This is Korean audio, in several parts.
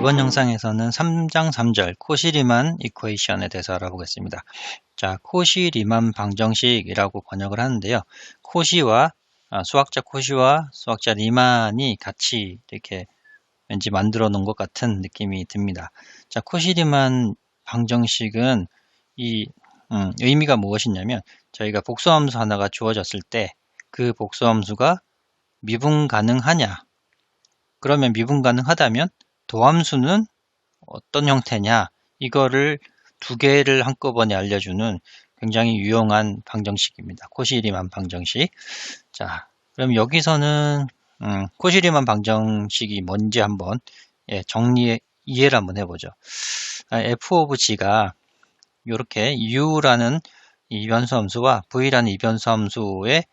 이번 영상에서는 3장 3절 코시-리만 이퀘이션에 대해서 알아보겠습니다. 자, 코시-리만 방정식이라고 번역을 하는데요. 수학자 코시와 수학자 리만이 같이 이렇게 왠지 만들어 놓은 것 같은 느낌이 듭니다. 자, 코시-리만 방정식은 의미가 무엇이냐면 저희가 복수함수 하나가 주어졌을 때 그 복수함수가 미분 가능하냐, 그러면 미분 가능하다면 도함수는 어떤 형태냐, 이거를 두 개를 한꺼번에 알려주는 굉장히 유용한 방정식입니다. 코시-리만 방정식. 자, 그럼 여기서는 코시-리만 방정식이 뭔지 한번 이해를 한번 해보죠. f of g가 이렇게 u라는 이변수 함수와 v라는 이변수 함수에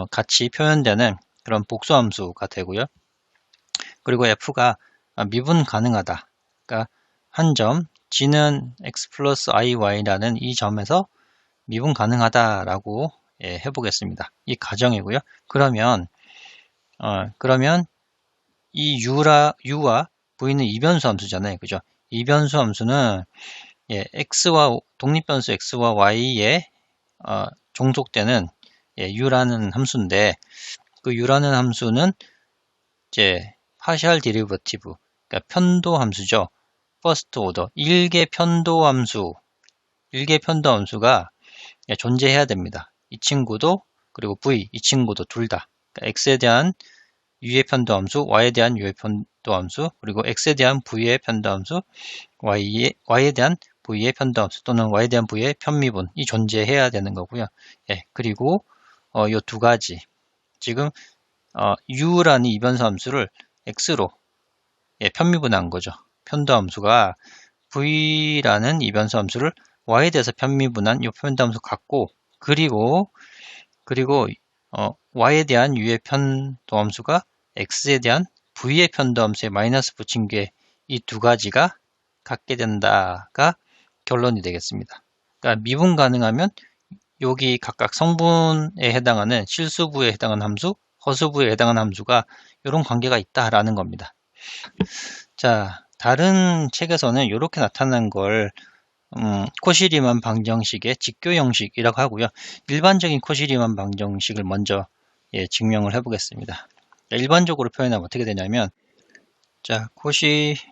같이 표현되는 그런 복수 함수가 되고요. 그리고 f가 미분 가능하다. 그러니까 한 점, g는 x 플러스 iy라는 이 점에서 미분 가능하다라고 해보겠습니다. 이 가정이고요. 그러면 이 u와 v는 이변수 함수잖아요. 그죠? 이변수 함수는 독립변수 x와 y에 종속되는 u라는 함수인데, 그 u라는 함수는 이제 파셜 디리버티브, 그러니까 편도 함수죠. 퍼스트 오더, 일개 편도 함수가 존재해야 됩니다. 이 친구도, 그리고 v, 이 친구도 둘 다. 그러니까 x에 대한 u의 편도 함수, y에 대한 u의 편도 함수, 그리고 x에 대한 v의 편도 함수, y에 대한 v의 편도 함수, 또는 y에 대한 v의 편미분이 존재해야 되는 거고요. 그리고 이 두 가지, 지금 u라는 이변수 함수를 x로 편미분한 거죠. 편도 함수가 v라는 이변수 함수를 y에 대해서 편미분한 이 편도 함수 같고, 그리고 y에 대한 u의 편도 함수가 x에 대한 v의 편도 함수에 마이너스 붙인 게 이 두 가지가 같게 된다가 결론이 되겠습니다. 그러니까 미분 가능하면 여기 각각 성분에 해당하는 실수부에 해당하는 함수, 허수부에 해당하는 함수가 이런 관계가 있다라는 겁니다. 자, 다른 책에서는 이렇게 나타난 걸 코시-리만 방정식의 직교 형식이라고 하고요. 일반적인 코시-리만 방정식을 먼저 증명을 해보겠습니다. 일반적으로 표현하면 어떻게 되냐면, 자, 코시-리만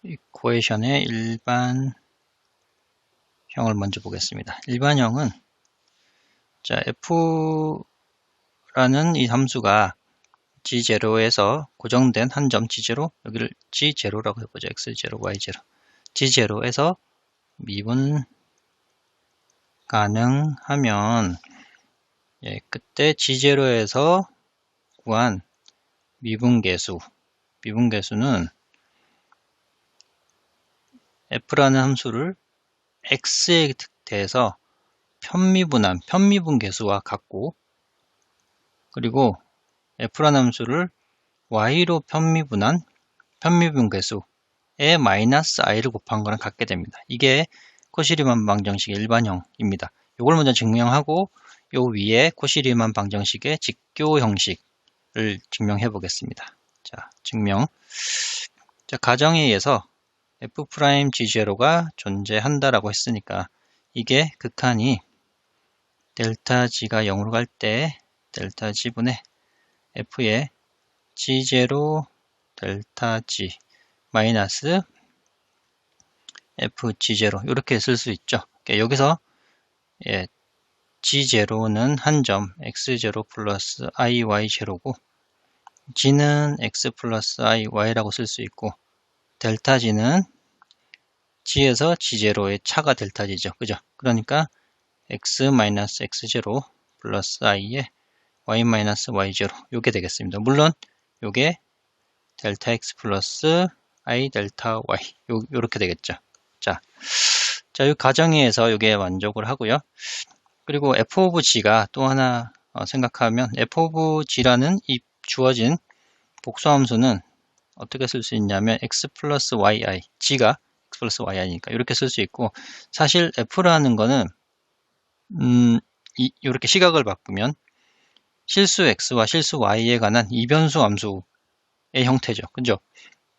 이퀘이션의 일반형을 먼저 보겠습니다. 일반형은, 자, f라는 이 함수가 g0에서 고정된 한 점 g0, 여기를 g0라고 해보죠. x0, y0. g0에서 미분 가능하면 그때 g0에서 구한 미분계수는 f라는 함수를 x에 대해서 편미분계수와 같고, 그리고 f라는 함수를 y로 편미분한 편미분계수에 마이너스 i를 곱한 거랑 같게 됩니다. 이게 코시-리만 방정식의 일반형입니다. 이걸 먼저 증명하고 요 위에 코시-리만 방정식의 직교 형식을 증명해 보겠습니다. 자, 증명. 자, 가정에 의해서 f'g0가 존재한다라고 했으니까 이게 극한이 델타 g가 0으로 갈 때 델타 g분의 f의 g0 델타 g 마이너스 fg0 이렇게 쓸 수 있죠. 그러니까 여기서 g0는 한 점 x0 플러스 iy0고, g는 x 플러스 iy라고 쓸 수 있고, 델타 g는 g에서 g0의 차가 델타 g죠. 그죠? 그러니까 x 마이너스 x0 플러스 i에 y 마이너스 y0 요게 되겠습니다. 물론 요게 델타 x 플러스 i 델타 y 요렇게 되겠죠. 자, 이 가정에 의해서 요게 만족을 하고요. 그리고 f of g가 또 하나 생각하면 f of g라는 이 주어진 복수함수는 어떻게 쓸 수 있냐면 x 플러스 yi, g가 x 플러스 yi니까 이렇게 쓸 수 있고, 사실 f라는 거는 이렇게 시각을 바꾸면 실수 x와 실수 y에 관한 이변수 함수의 형태죠. 그죠?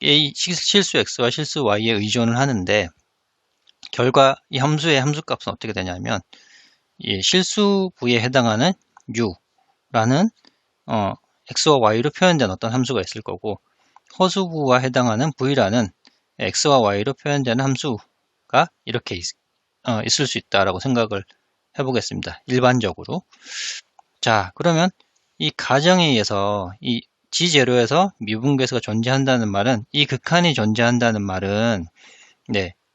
이 실수 x와 실수 y에 의존을 하는데 결과 이 함수의 함수값은 어떻게 되냐면 이 실수부에 해당하는 u라는 x와 y로 표현된 어떤 함수가 있을 거고 허수부와 해당하는 v라는 x와 y로 표현되는 함수가 이렇게 있을 수 있다라고 생각을 해보겠습니다. 일반적으로. 자, 그러면 이 가정에 의해서 이 G0에서 미분계수가 존재한다는 말은 이 극한이 존재한다는 말은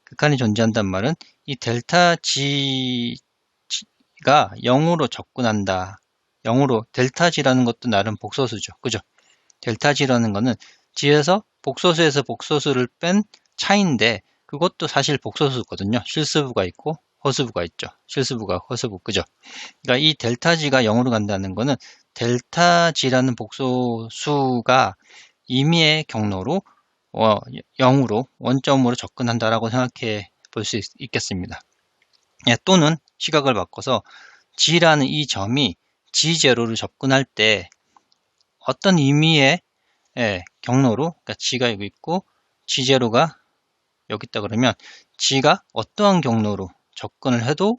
극한이 존재한다는 말은 이 델타 G가 0으로 접근한다. 0으로 델타 G라는 것도 나름 복소수죠. 그죠? 델타 G라는 거는 G에서 복소수에서 복소수를 뺀 차인데 그것도 사실 복소수거든요. 실수부가 있고 허수부가 있죠. 실수부가 허수부. 그죠? 그러니까 이 델타 G가 0으로 간다는 거는 델타 G라는 복소수가 임의의 경로로 0으로 원점으로 접근한다라고 생각해 볼 수 있겠습니다. 또는 시각을 바꿔서 G라는 이 점이 G0를 접근할 때 어떤 의미의 경로로, 그러니까 G가 여기 있고 G0가 여기 있다 그러면 G가 어떠한 경로로 접근을 해도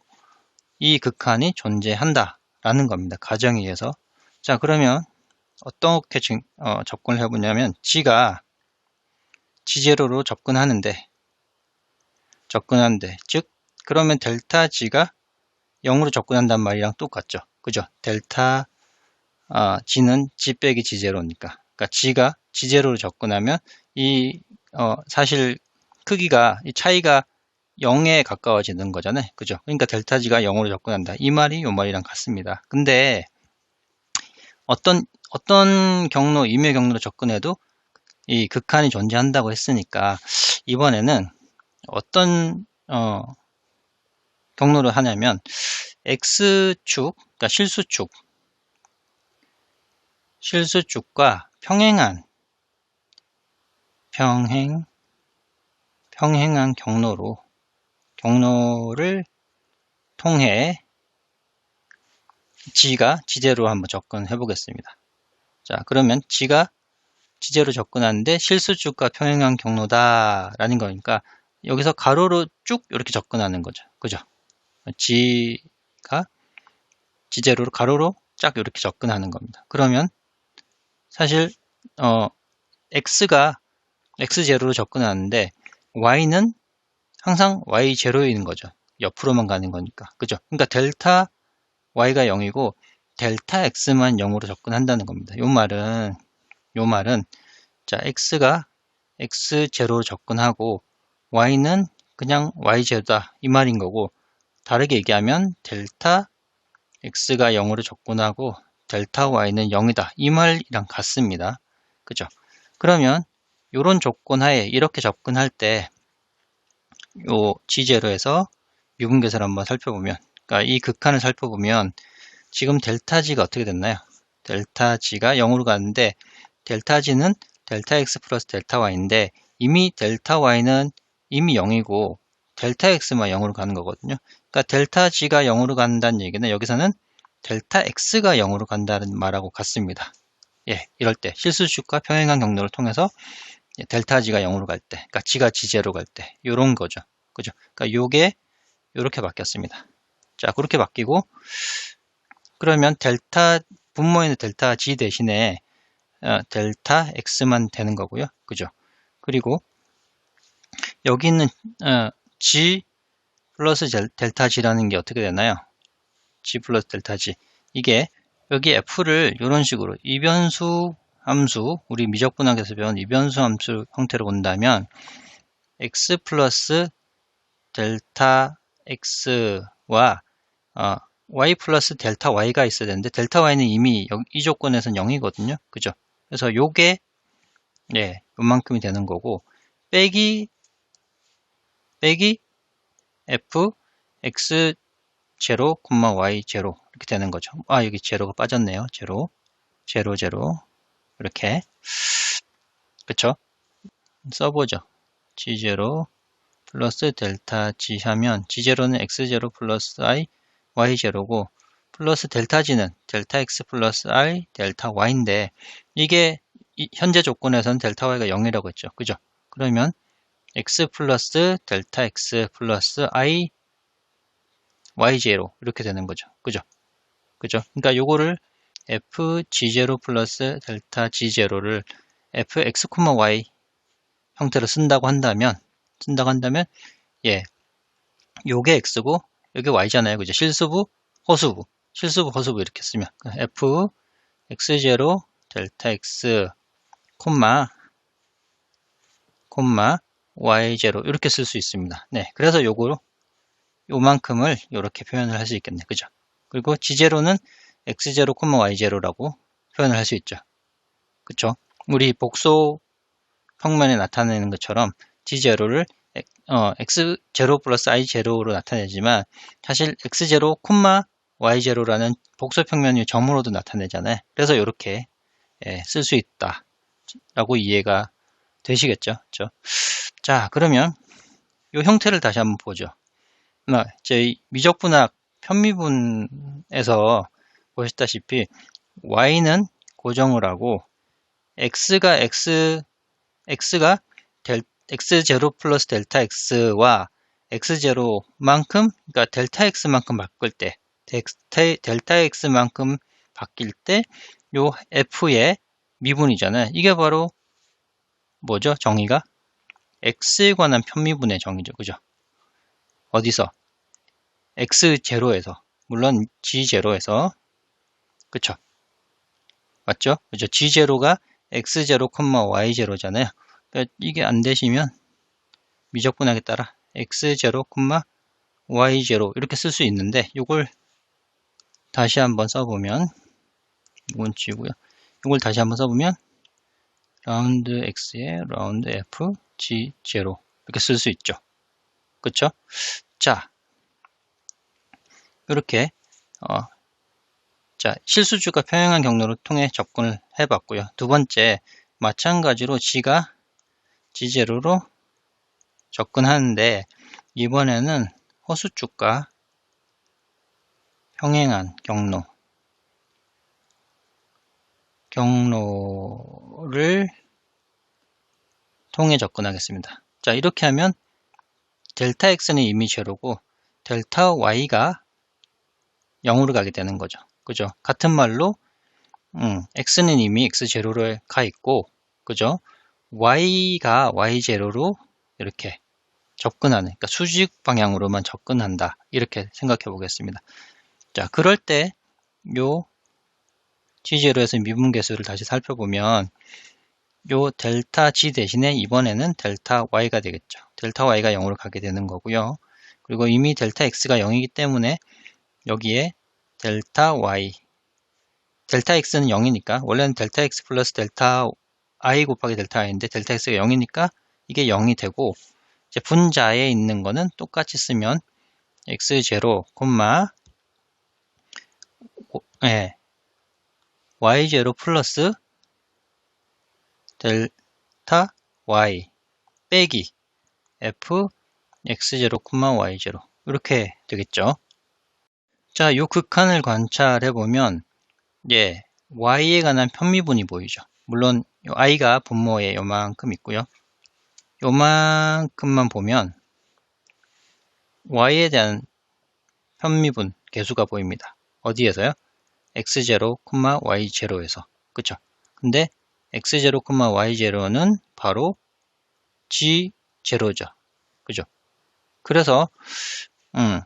이 극한이 존재한다라는 겁니다. 가정에 의해서. 자, 그러면 어떻게 접근을 해보냐면 G가 G0로 접근하는데 즉 그러면 델타 G가 0으로 접근한다는 말이랑 똑같죠. 그죠? 델타 G는 G 빼기 G0니까. 그러니까 G가 G0로 접근하면 이 사실 크기가 이 차이가 0에 가까워지는 거잖아요. 그죠? 그러니까 델타 G가 0으로 접근한다. 이 말이 이 말이랑 같습니다. 근데 어떤 경로, 임의 경로로 접근해도 이 극한이 존재한다고 했으니까 이번에는 어떤 경로를 하냐면 X축, 그러니까 실수축과 평행한 경로를 통해 G가 G0로 한번 접근해 보겠습니다. 자, 그러면 G가 G0로 접근하는데 실수축과 평행한 경로다라는 거니까 여기서 가로로 쭉 이렇게 접근하는 거죠. 그죠? G가 G0로 가로로 쫙 이렇게 접근하는 겁니다. 그러면 사실 X가 X0로 접근하는데 Y는 항상 Y0에 있는 거죠. 옆으로만 가는 거니까. 그죠? 그러니까 델타 Y가 0이고 델타 X만 0으로 접근한다는 겁니다. 요 말은 자, X가 X0로 접근하고 Y는 그냥 Y0다 이 말인 거고 다르게 얘기하면 델타 X가 0으로 접근하고 델타 Y는 0이다 이 말이랑 같습니다. 그죠? 그러면 이런 조건 하에 이렇게 접근할 때 요 G0에서 미분계수를 한번 살펴보면 그러니까 이 극한을 살펴보면 지금 델타 G가 어떻게 됐나요? 델타 G가 0으로 가는데 델타 G는 델타 X 플러스 델타 Y인데 이미 델타 Y는 이미 0이고 델타 X만 0으로 가는 거거든요. 그러니까 델타 G가 0으로 간다는 얘기는 여기서는 델타 X가 0으로 간다는 말하고 같습니다. 이럴 때 실수축과 평행한 경로를 통해서 델타 G가 0으로 갈 때, 그러니까 G가 G0로 갈 때 이런 거죠. 그죠? 그러니까 요게 이렇게 바뀌었습니다. 자, 그렇게 바뀌고 그러면 분모에 있는 델타 G 대신에 델타 X만 되는 거고요. 그죠? 그리고 여기 있는 G 플러스 델타 G라는 게 어떻게 되나요? G 플러스 델타 G. 이게 여기 F를 이런 식으로 이변수 함수, 우리 미적분학에서 배운 이변수 함수 형태로 본다면 X 플러스 델타 X와 Y 플러스 델타 Y가 있어야 되는데 델타 Y는 이미 이 조건에서는 0이거든요. 그죠? 그래서 요게 요만큼이 되는 거고 빼기 F X 제로, Y 제로 이렇게 되는 거죠. 여기 제로가 빠졌네요. 제로 이렇게 그쵸? 써보죠. G0 플러스 델타 G 하면 G0는 X0 플러스 I Y0고 플러스 델타 g는 델타 x 플러스 i 델타 y인데 이게 현재 조건에서는 델타 y가 0이라고 했죠. 그죠? 그러면 x 플러스 델타 x 플러스 i y0 이렇게 되는 거죠. 그죠? 그죠? 그러니까 요거를 fg0 플러스 델타 g0를 fx, y 형태로 쓴다고 한다면 예, 요게 x고 요게 y잖아요. 그죠? 실수부, 허수부 이렇게 쓰면 f x0 델타 x y0 이렇게 쓸 수 있습니다. 네, 그래서 요만큼을 이렇게 표현을 할 수 있겠네. 그죠? 그리고 g0는 x0, y0라고 표현을 할 수 있죠. 그쵸? 우리 복소 평면에 나타내는 것처럼 g0를 x0 플러스 i0로 나타내지만 사실 x0, y0라는 복소 평면의 점으로도 나타내잖아요. 그래서 이렇게 쓸 수 있다 라고 이해가 되시겠죠? 그쵸? 자, 그러면 이 형태를 다시 한번 보죠. 저희 미적분학 편미분에서 보셨다시피 y는 고정을 하고 x가 x0 플러스 델타 x와 x0만큼 그러니까 델타 x만큼 바꿀 때 델타 x만큼 바뀔 때 요 f의 미분이잖아요. 이게 바로 뭐죠? 정의가 x에 관한 편미분의 정의죠. 그죠? 어디서? x0에서 물론 g0에서 그쵸? 맞죠? 그죠? g0가 x0, y0잖아요. 그러니까 이게 안 되시면 미적분하게 따라 x0, y0 이렇게 쓸 수 있는데 이걸 다시 한번 써보면 이건 g고요. 이걸 다시 한번 써보면 라운드 x에 라운드 f g0 이렇게 쓸 수 있죠. 그쵸? 자, 이렇게 자, 실수주가 평행한 경로를 통해 접근을 해봤고요. 두 번째, 마찬가지로 g가 g0로 접근하는데 이번에는 허수축과 평행한 경로를 통해 접근하겠습니다. 자, 이렇게 하면 델타 x는 이미 제로고 델타 y가 0으로 가게 되는 거죠. 그죠? 같은 말로 x는 이미 x0로 가 있고 그죠? y가 y0로 이렇게 접근하는 그러니까 수직 방향으로만 접근한다. 이렇게 생각해 보겠습니다. 자, 그럴 때 요 g0에서 미분계수를 다시 살펴보면 요 델타 g 대신에 이번에는 델타 y가 되겠죠. 델타 y가 0으로 가게 되는 거고요. 그리고 이미 델타 x가 0이기 때문에 여기에 델타 y 델타 x는 0이니까 원래는 델타 x 플러스 델타 i 곱하기 델타 i인데 델타 x가 0이니까 이게 0이 되고 이제 분자에 있는 거는 똑같이 쓰면 x0, y0 플러스 델타 y 빼기 f x0, y0 이렇게 되겠죠. 자, 요 극한을 관찰해 보면 y에 관한 편미분이 보이죠. 물론 i가 분모에 요만큼 있고요. 요만큼만 보면 y에 대한 편미분 계수가 보입니다. 어디에서요? x0, y0에서. 그쵸? 근데 x0, y0는 바로 g0죠. 그죠? 그래서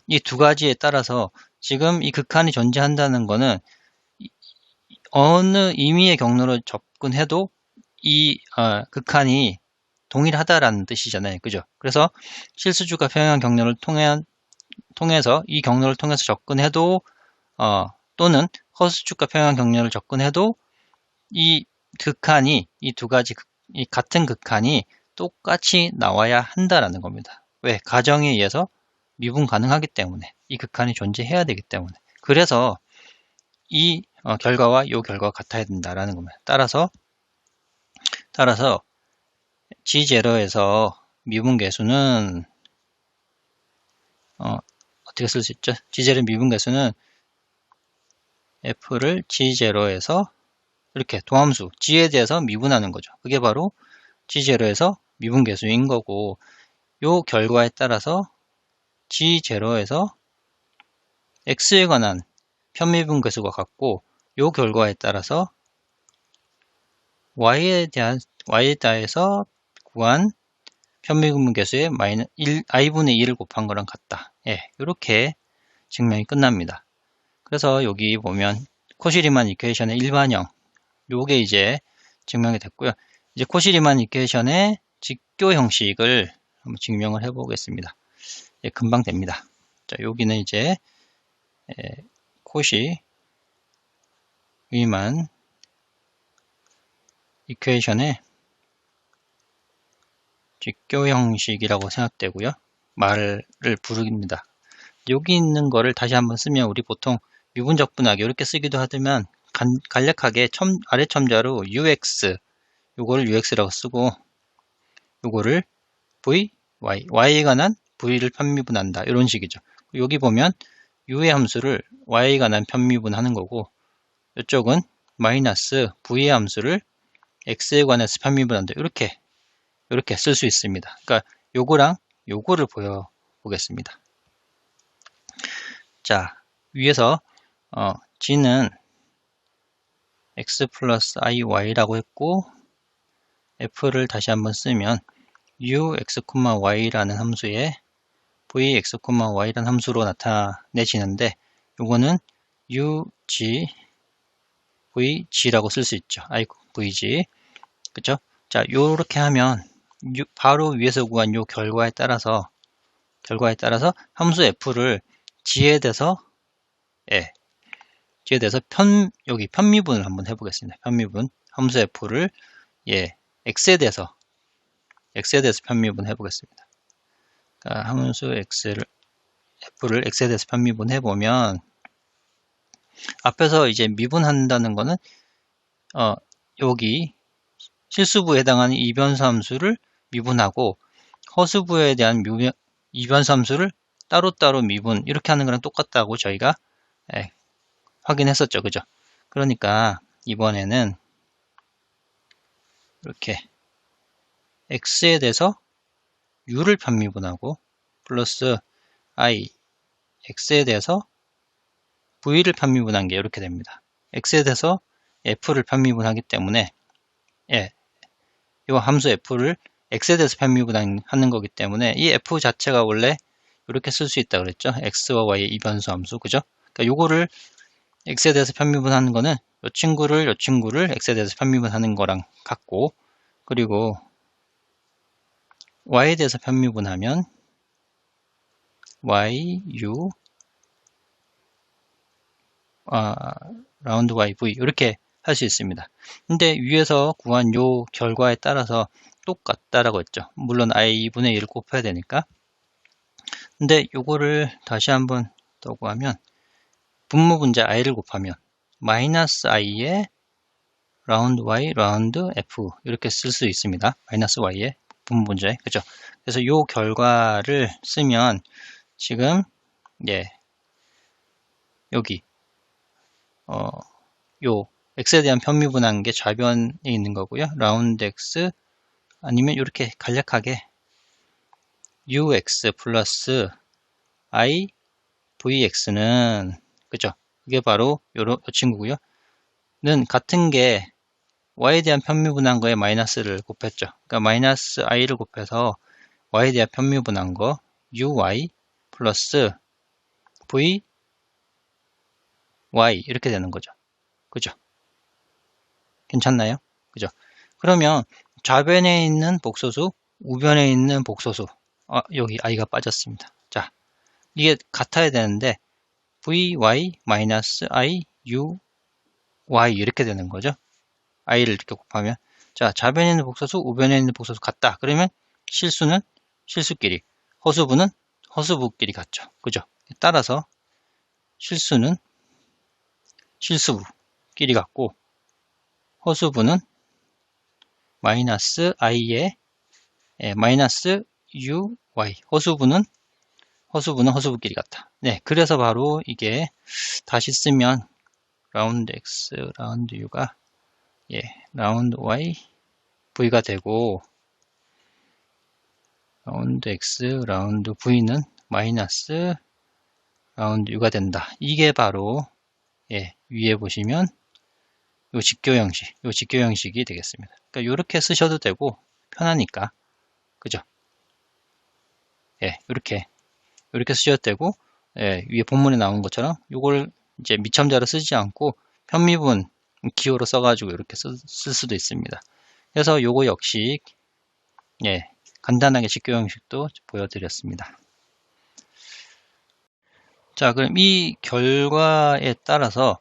이 두 가지에 따라서 지금 이 극한이 존재한다는 거는 어느 임의의 경로로 접근해도 이 극한이 동일하다라는 뜻이잖아요. 그죠? 그래서 실수주가 평행한 경로를 통해서 이 경로를 통해서 접근해도 또는 허수축과 평행한 경로를 접근해도 이 극한이 이 두 가지 이 같은 극한이 똑같이 나와야 한다라는 겁니다. 왜? 가정에 의해서 미분 가능하기 때문에 이 극한이 존재해야 되기 때문에 그래서 이 결과와 이 결과가 같아야 된다라는 겁니다. 따라서 G0에서 미분계수는 어떻게 쓸 수 있죠? G0 미분계수는 f를 g0에서 이렇게 도함수 g에 대해서 미분하는 거죠. 그게 바로 g0에서 미분계수인 거고, 요 결과에 따라서 g0에서 x에 관한 편미분계수가 같고, 요 결과에 따라서 y에 대해서 구한 편미분계수의 i분의 1을 곱한 거랑 같다. 예, 이렇게 증명이 끝납니다. 그래서 여기 보면 코시-리만 이퀘이션의 일반형, 요게 이제 증명이 됐고요. 이제 코시-리만 이퀘이션의 직교 형식을 한번 증명을 해보겠습니다. 예, 금방 됩니다. 자, 여기는 이제 코시-리만 이퀘이션의 직교 형식이라고 생각되고요. 말을 부릅니다. 여기 있는 거를 다시 한번 쓰면 우리 보통 미분적분하기 이렇게 쓰기도 하지만 간략하게 아래 첨자로 ux, 요거를 ux라고 쓰고 요거를 v, y에 관한 v를 편미분한다. 이런 식이죠. 여기 보면 u의 함수를 y에 관한 편미분하는 거고, 이쪽은 마이너스 v의 함수를 x에 관해서 편미분한다. 이렇게 쓸 수 있습니다. 그러니까 요거랑 요거를 보여보겠습니다. 자, 위에서 g는 x 플러스 iy라고 했고, f를 다시 한번 쓰면 ux, y라는 함수에 vx, y라는 함수로 나타내지는데, 요거는 ug, vg라고 쓸 수 있죠. vg. 그쵸? 자, 요렇게 하면 바로 위에서 구한 요 결과에 따라서 함수 f를 g에 대해서 여기 편미분을 한번 해보겠습니다. 편미분 함수 f를 x에 대해서 편미분 해보겠습니다. 그러니까 함수 f를 x에 대해서 편미분 해보면, 앞에서 이제 미분한다는 거는 여기 실수부에 해당하는 이변수 함수를 미분하고 허수부에 대한 이변수 함수를 따로따로 미분, 이렇게 하는 거랑 똑같다고 저희가 확인했었죠. 그죠? 그러니까 이번에는 이렇게 x에 대해서 u를 편미분하고 플러스 x에 대해서 v를 편미분한 게 이렇게 됩니다. x에 대해서 f를 편미분하기 때문에 이 함수 f를 x에 대해서 편미분하는 거기 때문에 이 f 자체가 원래 이렇게 쓸 수 있다 그랬죠. x와 y의 이변수 함수. 그죠? 그러니까 요거를 x에 대해서 편미분하는 거는 요 친구를 x에 대해서 편미분하는 거랑 같고, 그리고 y에 대해서 편미분하면 u 라운드 y v 이렇게 할 수 있습니다. 근데 위에서 구한 요 결과에 따라서 똑같다라고 했죠. 물론 i분의 1을 곱해야 되니까. 근데 요거를 다시 한번 더 구하면 분모 분자 i를 곱하면 마이너스 i에 라운드 y, 라운드 f 이렇게 쓸 수 있습니다. 마이너스 y의 분모 분자에. 그죠? 그래서 요 결과를 쓰면 지금 여기 요 x에 대한 편미분한 게 좌변에 있는 거고요. 라운드 x 아니면 이렇게 간략하게 ux 플러스 i vx는, 그죠? 이게 바로 요 친구고요. 는 같은 게 y에 대한 편미분한 거에 마이너스를 곱했죠. 그러니까 마이너스 i를 곱해서 y에 대한 편미분한 거 uy 플러스 vy 이렇게 되는 거죠. 그죠? 괜찮나요? 그죠? 그러면 좌변에 있는 복소수, 우변에 있는 복소수, 여기 i가 빠졌습니다. 자, 이게 같아야 되는데 vy-i uy 이렇게 되는 거죠. i를 이렇게 곱하면, 자, 좌변에 있는 복소수, 우변에 있는 복소수 같다. 그러면 실수는 실수끼리, 허수부는 허수부끼리 같죠. 그죠? 따라서 실수는 실수부끼리 같고, 허수부는 마이너스 i에 마이너스 uy, 허수부는 허수부끼리 같다. 네, 그래서 바로 이게 다시 쓰면 라운드 x, 라운드 u가 라운드 y, v가 되고 라운드 x, 라운드 v는 마이너스 라운드 u가 된다. 이게 바로 위에 보시면 요 직교 형식이 되겠습니다. 그러니까 이렇게 쓰셔도 되고 편하니까 그죠? 이렇게 쓰셔도 되고 위에 본문에 나온 것처럼 요걸 이제 미첨자로 쓰지 않고 편미분 기호로 써가지고 이렇게 쓸 수도 있습니다. 그래서 요거 역시 간단하게 직교 형식도 보여드렸습니다. 자, 그럼 이 결과에 따라서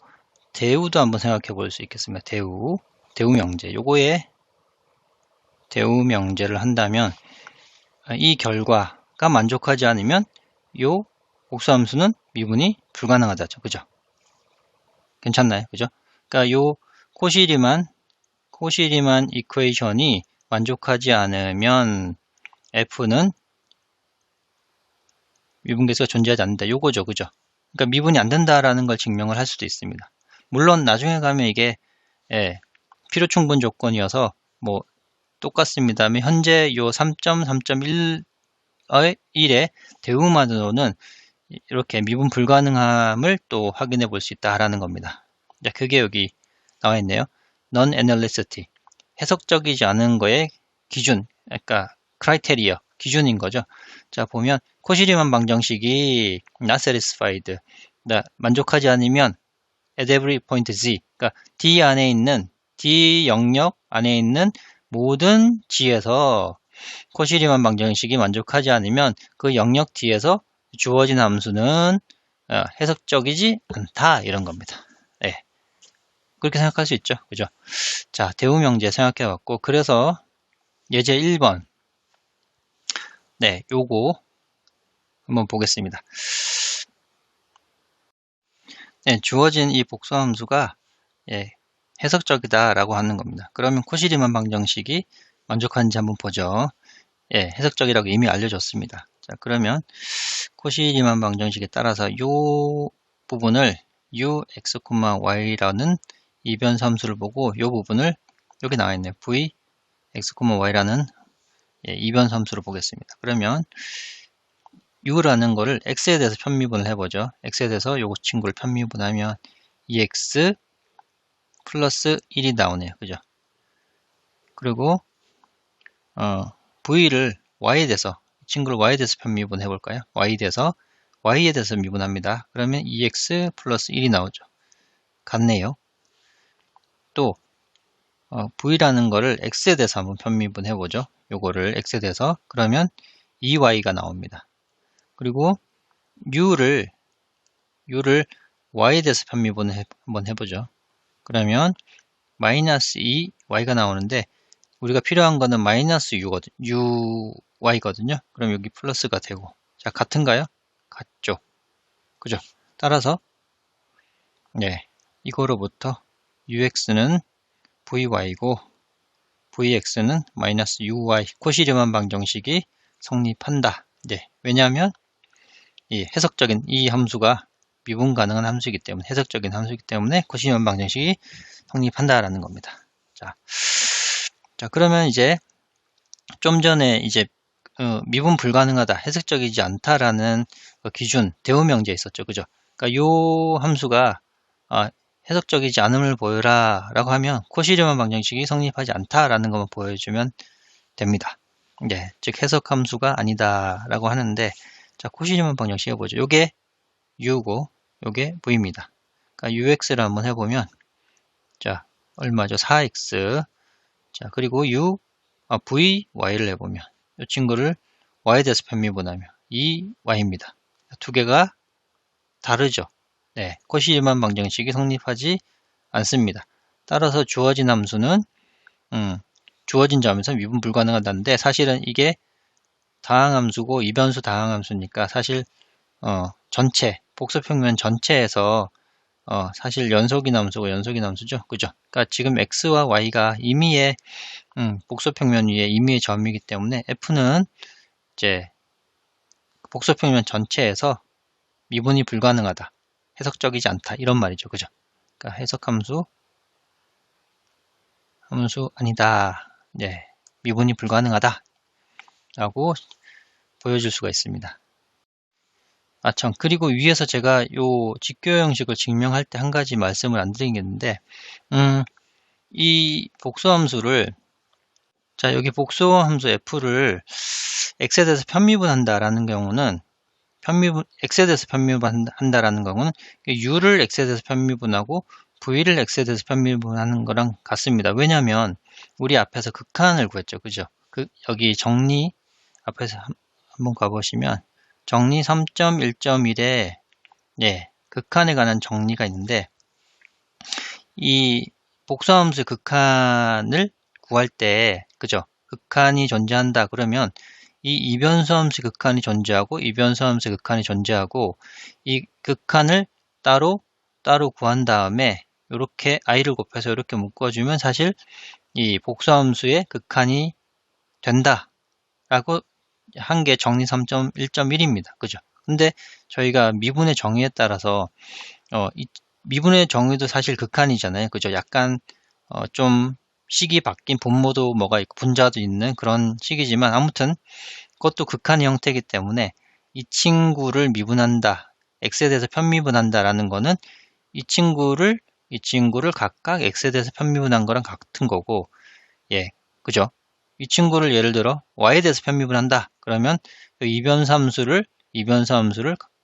대우도 한번 생각해 볼 수 있겠습니다. 대우 명제. 요거에 대우 명제를 한다면 이 결과가 만족하지 않으면 요 복수함수는 미분이 불가능하다죠. 그죠? 괜찮나요? 그죠? 그러니까 요 코시리만 이퀘이션이 만족하지 않으면 F는 미분계수가 존재하지 않는다. 요거죠. 그죠? 그러니까 미분이 안 된다라는 걸 증명을 할 수도 있습니다. 물론 나중에 가면 이게 필요 충분 조건이어서 뭐 똑같습니다만 현재 요 3.3.1의 대우만으로는 이렇게 미분 불가능함을 또 확인해 볼 수 있다라는 겁니다. 자, 그게 여기 나와 있네요. non-analytic, 해석적이지 않은 거의 기준, 그러니까 criteria, 기준인 거죠. 자, 보면 코시리만 방정식이 not satisfied, 만족하지 않으면 at every point z, 그러니까 D 안에 있는 D 영역 안에 있는 모든 G에서 코시리만 방정식이 만족하지 않으면 그 영역 D에서 주어진 함수는 해석적이지 않다 이런 겁니다. 그렇게 생각할 수 있죠. 그죠? 자, 대우 명제 생각해 봤고 그래서 예제 1번 요거 한번 보겠습니다. 주어진 이 복수함수가 해석적이다라고 하는 겁니다. 그러면 코시리만 방정식이 만족하는지 한번 보죠. 해석적이라고 이미 알려줬습니다. 자, 그러면 코시리만 방정식에 따라서 이 부분을 ux, y라는 이변수 함수를 보고 이 부분을 여기 나와 있네요. v, x, y라는 이변수 함수를 보겠습니다. 그러면 u라는 거를 x에 대해서 편미분을 해보죠. x에 대해서 요 친구를 편미분하면 2x 플러스 1이 나오네요. 그죠? 그리고 v를 y에 대해서 친구를 y에 대해서 편미분 해볼까요? y에 대해서 미분합니다. 그러면 2x 플러스 1이 나오죠. 같네요. 또 v라는 거를 x에 대해서 한번 편미분 해보죠. 요거를 x에 대해서 그러면 2y가 나옵니다. 그리고 u를 y에 대해서 편미분 한번 해보죠. 그러면 마이너스 2y가 나오는데 우리가 필요한 거는 마이너스 uy거든요. 그럼 여기 플러스가 되고 자, 같은가요? 같죠. 그죠? 따라서 이거로부터 ux는 vy고 vx는 마이너스 uy 코시리만 방정식이 성립한다. 왜냐하면 이 해석적인 이 함수가 미분 가능한 함수이기 때문에 해석적인 함수이기 때문에 코시리만 방정식이 성립한다라는 겁니다. 자, 그러면 이제 좀 전에 이제 미분 불가능하다, 해석적이지 않다라는 기준 대우 명제에 있었죠, 그죠? 그러니까 요 함수가 해석적이지 않음을 보여라 라고 하면 코시리만 방정식이 성립하지 않다라는 것만 보여주면 됩니다. 즉 해석 함수가 아니다 라고 하는데 자, 코시리만 방정식 해보죠. 요게 u고 요게 v입니다. 그러니까 ux를 한번 해보면 자, 얼마죠? 4x. 자, 그리고 vy를 해보면 이 친구를 y에 대해서 편미분하면 2y입니다. 두 개가 다르죠. 코시리만 방정식이 성립하지 않습니다. 따라서 주어진 함수는 주어진 점에서 미분 불가능하다는데 사실은 이게 다항함수고 이변수 다항함수니까 사실 전체 복수평면 전체에서 사실 연속인 함수죠. 그죠? 그러니까 지금 x와 y가 임의의 복수평면 위에 임의의 점이기 때문에 f는 이제 복수평면 전체에서 미분이 불가능하다, 해석적이지 않다 이런 말이죠. 그죠? 그러니까 해석함수 아니다. 네, 미분이 불가능하다 라고 보여줄 수가 있습니다. 참, 그리고 위에서 제가 요 직교 형식을 증명할 때 한 가지 말씀을 안 드리겠는데, 이 복수함수를, 자, 여기 복수함수 f를 x에 대해서 편미분한다라는 경우는, x에 대해서 편미분한다라는 경우는 u를 x에 대해서 편미분하고 v를 x에 대해서 편미분하는 거랑 같습니다. 왜냐하면 우리 앞에서 극한을 구했죠, 그죠? 여기 정리 앞에서 한번 가보시면 정리 3.1.1에 극한에 관한 정리가 있는데, 이 복수함수 극한을 구할 때, 그죠? 극한이 존재한다 그러면 이 이변수함수 극한이 존재하고 이변수함수 극한이 존재하고 이 극한을 따로 구한 다음에 이렇게 i를 곱해서 이렇게 묶어주면 사실 이 복수함수의 극한이 된다 라고 한 게 정리 3.1.1입니다. 그죠? 근데 저희가 미분의 정의에 따라서 이 미분의 정의도 사실 극한이잖아요. 그죠? 약간 좀 식이 바뀐 분모도 뭐가 있고 분자도 있는 그런 식이지만 아무튼 그것도 극한의 형태이기 때문에 이 친구를 미분한다, x에 대해서 편미분한다 라는 거는 이 친구를 각각 x에 대해서 편미분한 거랑 같은 거고, 그죠? 이 친구를 예를 들어 y에 대해서 편미분한다 그러면 이변수함수를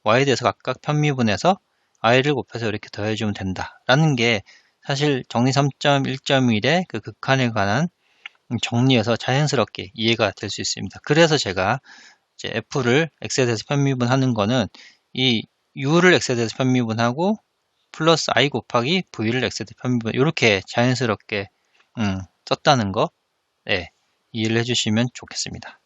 y에 대해서 각각 편미분해서 i를 곱해서 이렇게 더해주면 된다 라는 게 사실 정리 3.1.1의 그 극한에 관한 정리에서 자연스럽게 이해가 될 수 있습니다. 그래서 제가 이제 f를 x에 대해서 편미분하는 거는 이 u를 x에 대해서 편미분하고 플러스 i 곱하기 v를 x에 대해서 편미분, 이렇게 자연스럽게 썼다는 거 이해를 해주시면 좋겠습니다.